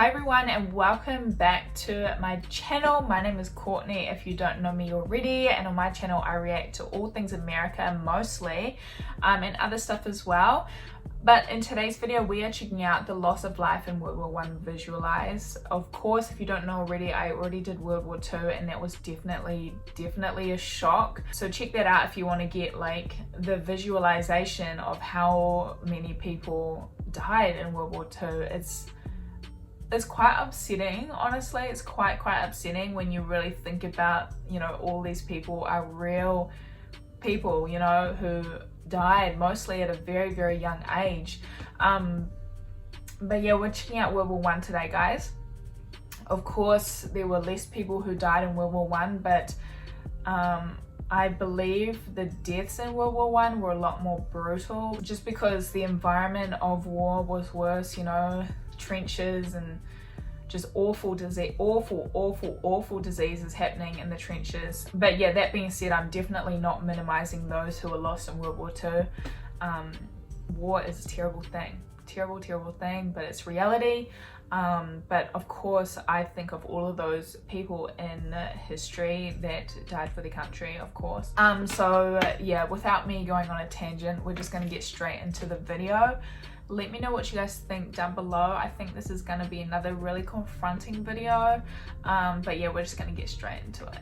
Hi everyone and welcome back to my channel. My name is Courtney if you don't know me already, and on my channel I react to all things America mostly, and other stuff as well. But in today's video we are checking out the loss of life in World War I visualized. Of course, if you don't know already, I already did World War II and that was definitely a shock. So check that out if you want to get like the visualization of how many people died in World War II. It's quite upsetting, honestly. It's quite upsetting when you really think about, you know, all these people are real people, you know, who died mostly at a very young age. But yeah, we're checking out World War I today, guys. Of course, there were less people who died in World War I, but I believe the deaths in World War I were a lot more brutal just because the environment of war was worse, you know, trenches and just awful diseases happening in the trenches. But yeah, that being said, I'm definitely not minimizing those who were lost in World War II. War is a terrible thing, terrible thing, but it's reality. But of course I think of all of those people in history that died for the country, of course. So yeah, without me going on a tangent, we're just going to get straight into the video. Let me know what you guys think down below. I think this is going to be another really confronting video, but yeah, we're just going to get straight into it.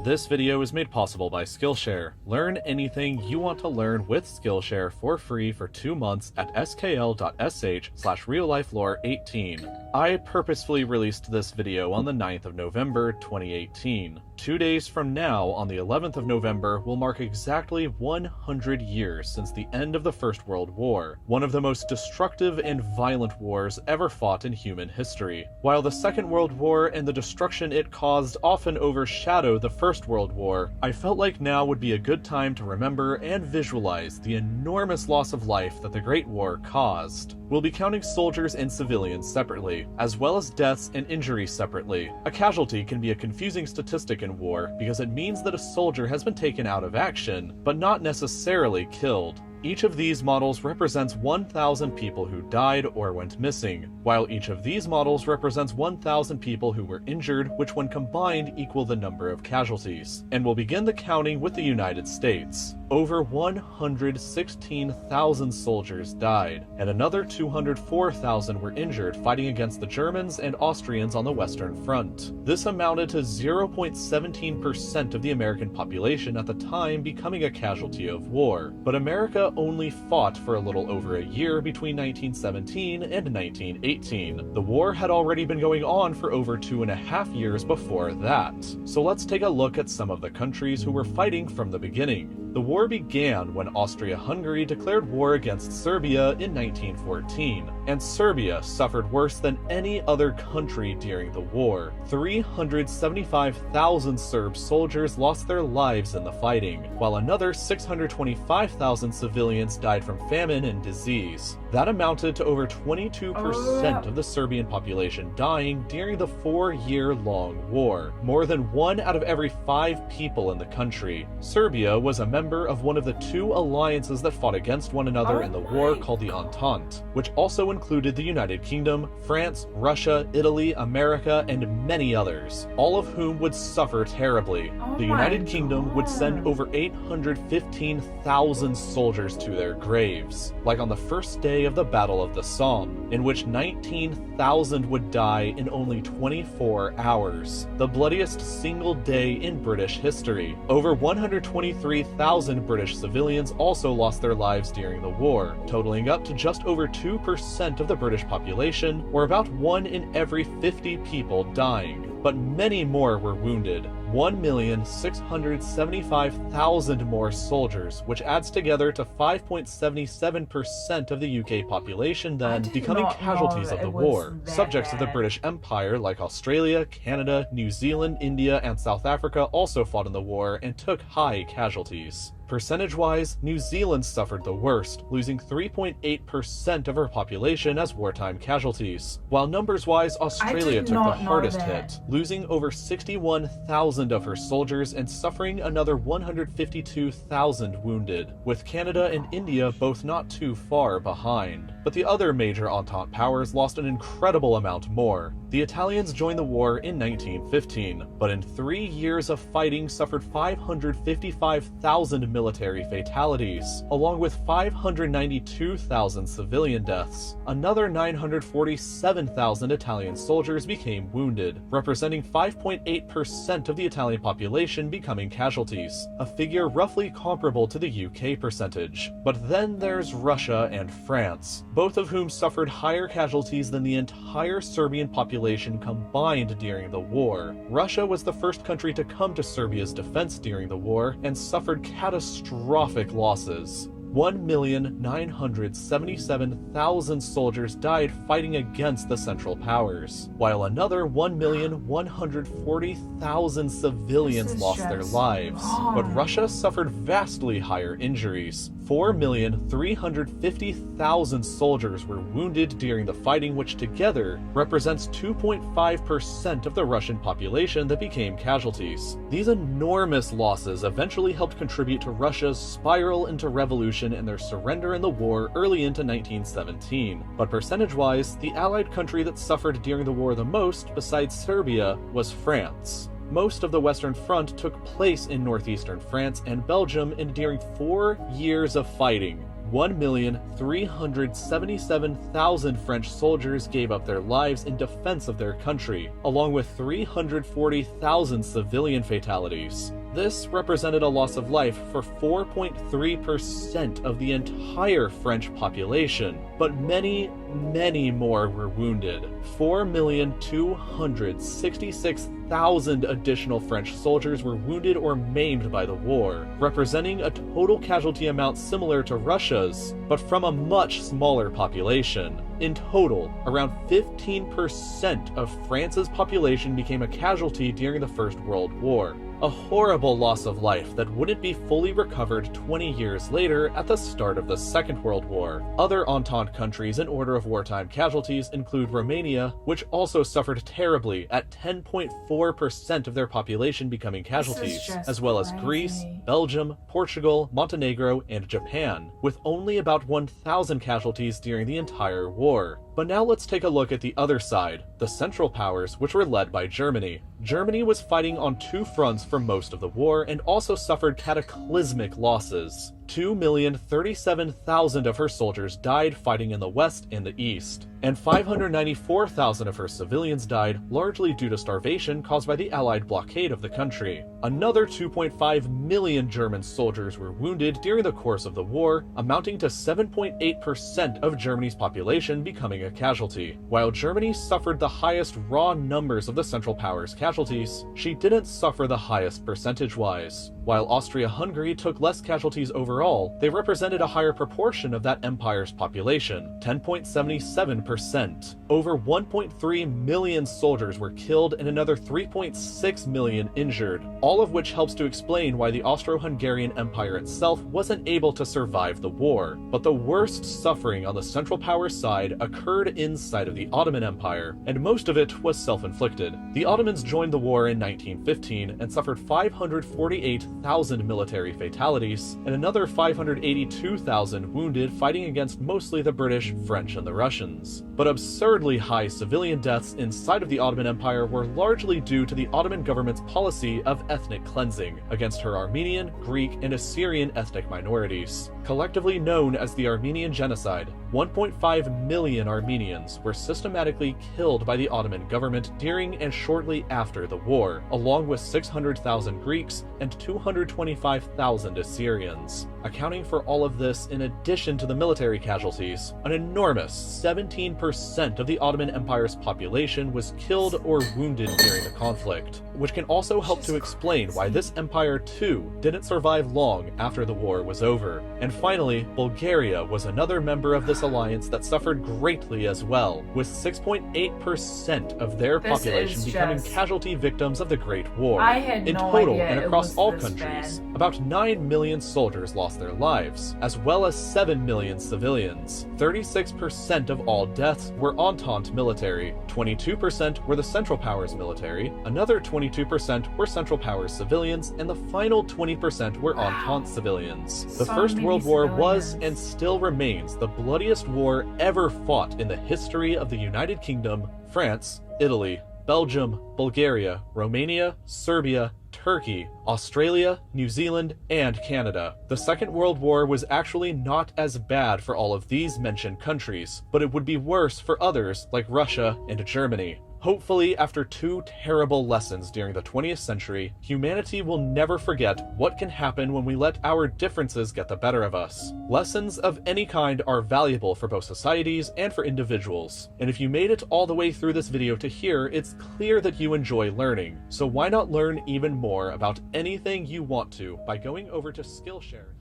This video is made possible by Skillshare. Learn anything you want to learn with Skillshare for free for 2 months at skl.sh/reallifelore18. I purposefully released this video on the 9th of November 2018. 2 days from now, on the 11th of November, will mark exactly 100 years since the end of the First World War, one of the most destructive and violent wars ever fought in human history. While the Second World War and the destruction it caused often overshadow the First World War, I felt like now would be a good time to remember and visualize the enormous loss of life that the Great War caused. We'll be counting soldiers and civilians separately, as well as deaths and injuries separately. A casualty can be a confusing statistic in war because it means that a soldier has been taken out of action, but not necessarily killed. Each of these models represents 1,000 people who died or went missing, while each of these models represents 1,000 people who were injured, which when combined equal the number of casualties. And we'll begin the counting with the United States. Over 116,000 soldiers died, and another 204,000 were injured fighting against the Germans and Austrians on the Western Front. This amounted to 0.17% of the American population at the time becoming a casualty of war. But America only fought for a little over a year between 1917 and 1918. The war had already been going on for over 2.5 years before that. So let's take a look at some of the countries who were fighting from the beginning. The war began when Austria-Hungary declared war against Serbia in 1914, and Serbia suffered worse than any other country during the war. 375,000 Serb soldiers lost their lives in the fighting, while another 625,000 civilians died from famine and disease. That amounted to over 22% of the Serbian population dying during the 4-year-long war. More than 1 out of every 5 people in the country. Serbia was a member of one of the 2 alliances that fought against one another in the war called the Entente, which also included the United Kingdom, France, Russia, Italy, America, and many others, all of whom would suffer terribly. The United Kingdom would send over 815,000 soldiers to their graves, like on the first day of the Battle of the Somme, in which 19,000 would die in only 24 hours, the bloodiest single day in British history. Over 123,000 British civilians also lost their lives during the war, totaling up to just over 2% of the British population, or about 1 in every 50 people dying. But many more were wounded. 1,675,000 more soldiers, which adds together to 5.77% of the UK population then, becoming casualties of the war. Subjects of the British Empire like Australia, Canada, New Zealand, India, and South Africa also fought in the war and took high casualties. Percentage-wise, New Zealand suffered the worst, losing 3.8% of her population as wartime casualties, while numbers-wise, Australia took the hardest hit, losing over 61,000 of her soldiers and suffering another 152,000 wounded, with Canada and India both not too far behind. But the other major Entente powers lost an incredible amount more. The Italians joined the war in 1915, but in 3 years of fighting suffered 555,000 military fatalities, along with 592,000 civilian deaths. Another 947,000 Italian soldiers became wounded, representing 5.8% of the Italian population becoming casualties, a figure roughly comparable to the UK percentage. But then there's Russia and France, both of whom suffered higher casualties than the entire Serbian population combined during the war. Russia was the first country to come to Serbia's defense during the war and suffered catastrophic losses. 1,977,000 soldiers died fighting against the Central Powers, while another 1,140,000 civilians lost their lives. But Russia suffered vastly higher injuries. 4,350,000 soldiers were wounded during the fighting, which together represents 2.5% of the Russian population that became casualties. These enormous losses eventually helped contribute to Russia's spiral into revolution and their surrender in the war early into 1917. But percentage-wise, the Allied country that suffered during the war the most, besides Serbia, was France. Most of the Western Front took place in northeastern France and Belgium, and during 4 years of fighting, 1,377,000 French soldiers gave up their lives in defense of their country, along with 340,000 civilian fatalities. This represented a loss of life for 4.3% of the entire French population, but many, many more were wounded. 4,266,000 additional French soldiers were wounded or maimed by the war, representing a total casualty amount similar to Russia's, but from a much smaller population. In total, around 15% of France's population became a casualty during the First World War. A horrible loss of life that wouldn't be fully recovered 20 years later at the start of the Second World War. Other Entente countries in order of wartime casualties include Romania, which also suffered terribly at 10.4% of their population becoming casualties, as well as Greece, Belgium, Portugal, Montenegro, and Japan, with only about 1,000 casualties during the entire war. But now let's take a look at the other side, the Central Powers, which were led by Germany. Germany was fighting on 2 fronts for most of the war and also suffered cataclysmic losses. 2,037,000 of her soldiers died fighting in the west and the east, and 594,000 of her civilians died largely due to starvation caused by the Allied blockade of the country. Another 2.5 million German soldiers were wounded during the course of the war, amounting to 7.8% of Germany's population becoming a casualty. While Germany suffered the highest raw numbers of the Central Powers casualties, she didn't suffer the highest percentage-wise. While Austria-Hungary took less casualties overall, they represented a higher proportion of that empire's population, 10.77%. Over 1.3 million soldiers were killed and another 3.6 million injured, all of which helps to explain why the Austro-Hungarian Empire itself wasn't able to survive the war. But the worst suffering on the Central Powers side occurred inside of the Ottoman Empire, and most of it was self-inflicted. The Ottomans joined the war in 1915 and suffered 548,000 military fatalities, and another 582,000 wounded fighting against mostly the British, French, and the Russians. But absurdly high civilian deaths inside of the Ottoman Empire were largely due to the Ottoman government's policy of ethnic cleansing against her Armenian, Greek, and Assyrian ethnic minorities. Collectively known as the Armenian Genocide, 1.5 million Armenians were systematically killed by the Ottoman government during and shortly after the war, along with 600,000 Greeks and 225,000 Assyrians. Accounting for all of this, in addition to the military casualties, an enormous 17% of the Ottoman Empire's population was killed or wounded during the conflict, which can also help to explain why this empire too didn't survive long after the war was over. And finally, Bulgaria was another member of this alliance that suffered greatly as well, with 6.8% of their population becoming casualty victims of the Great War. I had in no total, idea and it across was all this countries, bad. about 9 million soldiers lost their lives, as well as 7 million civilians. 36% of all deaths were Entente military, 22% were the Central Powers military, another 22% were Central Powers civilians, and the final 20% were Entente civilians. The So First many World War was civilians. and still remains the bloodiest war ever fought in the history of the United Kingdom, France, Italy, Belgium, Bulgaria, Romania, Serbia, Turkey, Australia, New Zealand, and Canada. The Second World War was actually not as bad for all of these mentioned countries, but it would be worse for others like Russia and Germany. Hopefully, after 2 terrible lessons during the 20th century, humanity will never forget what can happen when we let our differences get the better of us. Lessons of any kind are valuable for both societies and for individuals. And if you made it all the way through this video to here, it's clear that you enjoy learning. So why not learn even more about anything you want to by going over to Skillshare?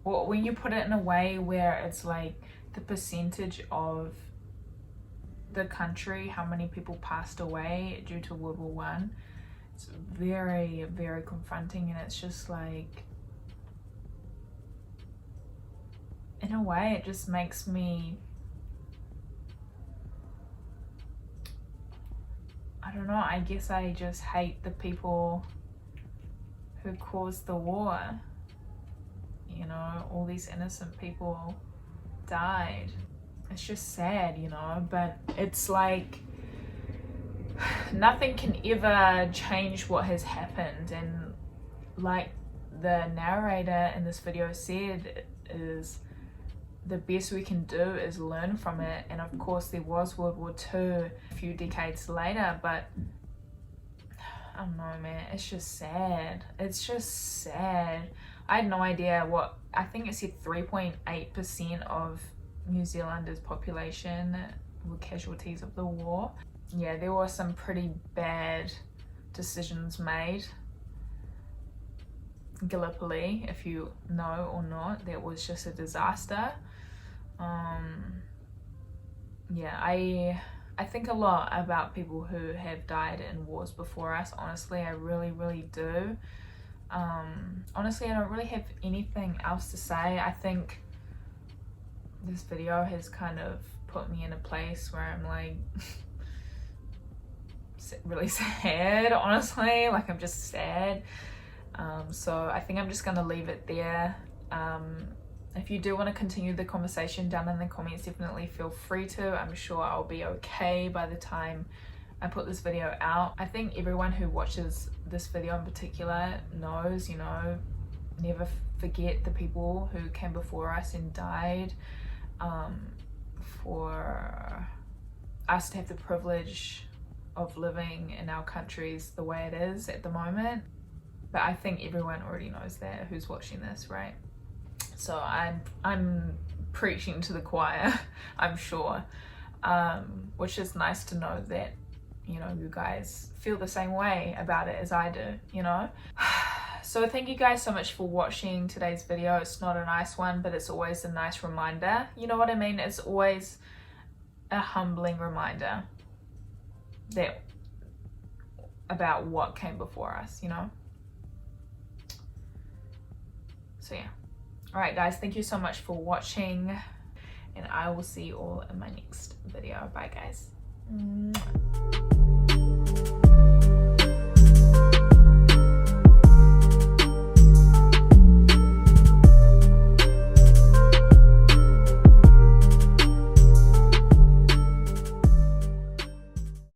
Well, when you put it in a way where it's like the percentage of the country, how many people passed away due to World War One, it's very, very confronting, and it's just like, in a way, it just makes me, I don't know, I guess I just hate the people who caused the war. You know, all these innocent people died. It's just sad, you know, but it's like nothing can ever change what has happened. And like the narrator in this video said, is the best we can do is learn from it. And of course there was World War II a few decades later, but I don't know, man, it's just sad. It's just sad. I had no idea what, I think it said 3.8% of New Zealand's population were casualties of the war. Yeah, there were some pretty bad decisions made. Gallipoli, if you know or not, that was just a disaster. Yeah, I think a lot about people who have died in wars before us. Honestly, I really, really do. Honestly, I don't really have anything else to say. I think this video has kind of put me in a place where I'm like really sad, honestly. Like, I'm just sad. So I think I'm just gonna leave it there. If you do want to continue the conversation down in the comments, definitely feel free to. I'm sure I'll be okay by the time I put this video out. I think everyone who watches this video in particular knows, you know, never forget the people who came before us and died, for us to have the privilege of living in our countries the way it is at the moment. But I think everyone already knows that who's watching this, right? So I'm preaching to the choir, I'm sure, which is nice to know that, you know, you guys feel the same way about it as I do, you know? So thank you guys so much for watching today's video. It's not a nice one, but it's always a nice reminder. You know what I mean? It's always a humbling reminder that about what came before us, you know? So yeah. All right, guys, thank you so much for watching, and I will see you all in my next video. Bye, guys.